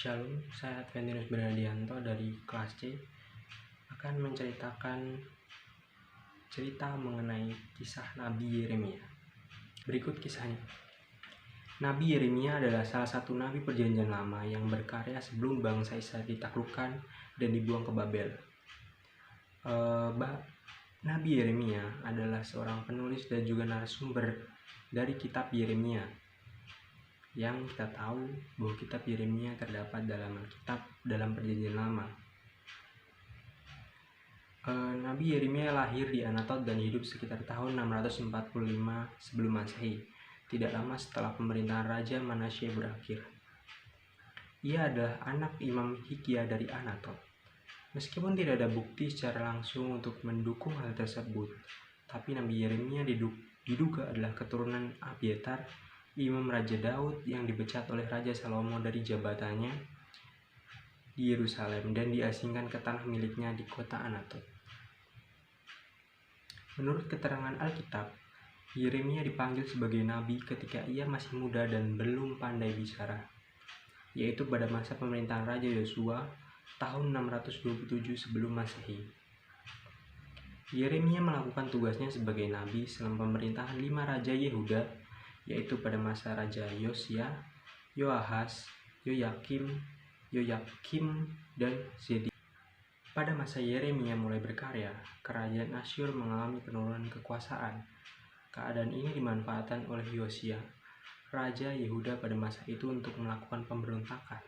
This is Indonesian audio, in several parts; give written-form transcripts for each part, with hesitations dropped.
Shalom, saya Adventinus Bernardianto dari kelas C akan menceritakan cerita mengenai kisah Nabi Yeremia. Berikut kisahnya. Nabi Yeremia adalah salah satu nabi perjanjian lama yang berkarya sebelum bangsa Israel ditaklukkan dan dibuang ke Babel. Nabi Yeremia adalah seorang penulis dan juga narasumber dari kitab Yeremia. Yang kita tahu bahwa kitab Yeremia terdapat dalam Alkitab dalam perjanjian lama. Nabi Yeremia lahir di Anatot dan hidup sekitar tahun 645 sebelum Masehi, tidak lama setelah pemerintahan Raja Manasye berakhir. Ia adalah anak Imam Hilkiah dari Anatot. Meskipun tidak ada bukti secara langsung untuk mendukung hal tersebut, tapi Nabi Yeremia diduga adalah keturunan Abiatar, Imam Raja Daud yang dipecat oleh Raja Salomo dari jabatannya di Yerusalem dan diasingkan ke tanah miliknya di kota Anatot. Menurut keterangan Alkitab, Yeremia dipanggil sebagai nabi ketika ia masih muda dan belum pandai bicara, yaitu pada masa pemerintahan Raja Yosua tahun 627 sebelum Masehi. Yeremia melakukan tugasnya sebagai nabi selama pemerintahan 5 raja Yehuda, yaitu pada masa Raja Yosia, Yoahas, Yoyakim, dan Zedekiah. Pada masa Yeremia mulai berkarya, kerajaan Asyur mengalami penurunan kekuasaan. Keadaan ini dimanfaatkan oleh Yosia, Raja Yehuda pada masa itu untuk melakukan pemberontakan.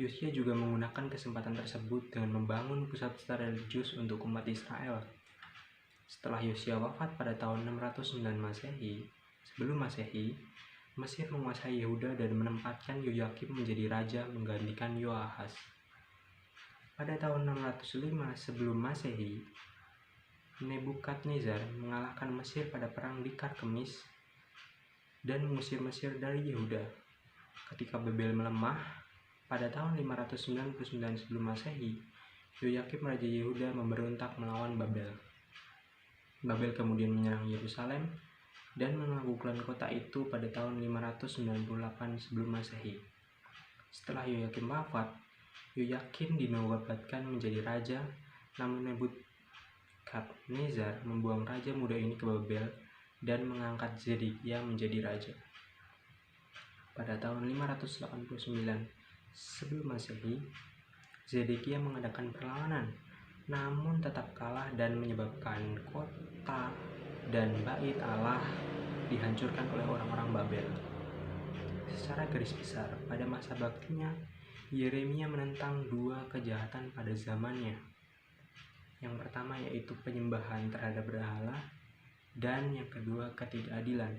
Yosia juga menggunakan kesempatan tersebut dengan membangun pusat religius untuk umat Israel. Setelah Yosia wafat pada tahun 609 sebelum Masehi, Mesir menguasai Yehuda dan menempatkan Yoyakim menjadi raja menggantikan Yoahas. Pada tahun 605 sebelum Masehi, Nebukadnezar mengalahkan Mesir pada perang di Karkemis dan mengusir Mesir dari Yehuda. Ketika Babel melemah, pada tahun 599 sebelum Masehi, Yoyakim Raja Yehuda memberontak melawan Babel. Babel kemudian menyerang Yerusalem dan menaklukkan kota itu pada tahun 598 sebelum Masehi. Setelah Yoyakim wafat, Yoyakim dinobatkan menjadi raja, namun Nebukadnezar membuang raja muda ini ke Babel dan mengangkat Zedekiah menjadi raja. Pada tahun 589 sebelum Masehi, Zedekiah mengadakan perlawanan, namun tetap kalah dan menyebabkan kota dan bait Allah dihancurkan oleh orang-orang Babel. Secara garis besar, pada masa baktinya, Yeremia menentang dua kejahatan pada zamannya. Yang pertama yaitu penyembahan terhadap berhala, dan yang kedua ketidakadilan.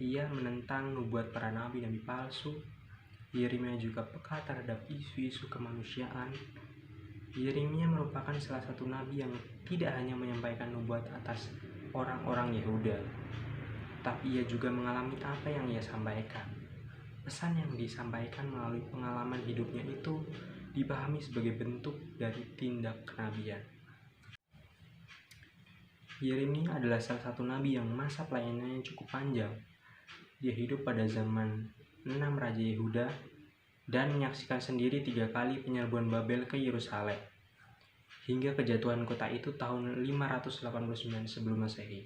Ia menentang nubuat para nabi-nabi palsu. Yeremia juga peka terhadap isu-isu kemanusiaan. Yeremia merupakan salah satu nabi yang tidak hanya menyampaikan nubuat atas orang-orang Yehuda, tapi ia juga mengalami apa yang ia sampaikan. Pesan yang disampaikan melalui pengalaman hidupnya itu dipahami sebagai bentuk dari tindak kenabian. Yeremia adalah salah satu nabi yang masa pelayanannya cukup panjang. Dia hidup pada zaman 6 Raja Yehuda dan menyaksikan sendiri 3 kali penyerbuan Babel ke Yerusalem, hingga kejatuhan kota itu tahun 589 sebelum Masehi.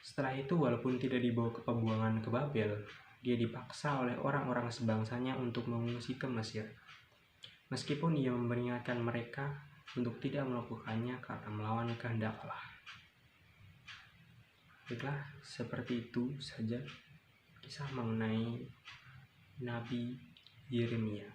Setelah itu, walaupun tidak dibawa ke pembuangan ke Babel, dia dipaksa oleh orang-orang sebangsanya untuk mengungsi ke Mesir. Meskipun ia memperingatkan mereka untuk tidak melakukannya karena melawan kehendak Allah. Baiklah, seperti itu saja kisah mengenai Nabi Yeremia.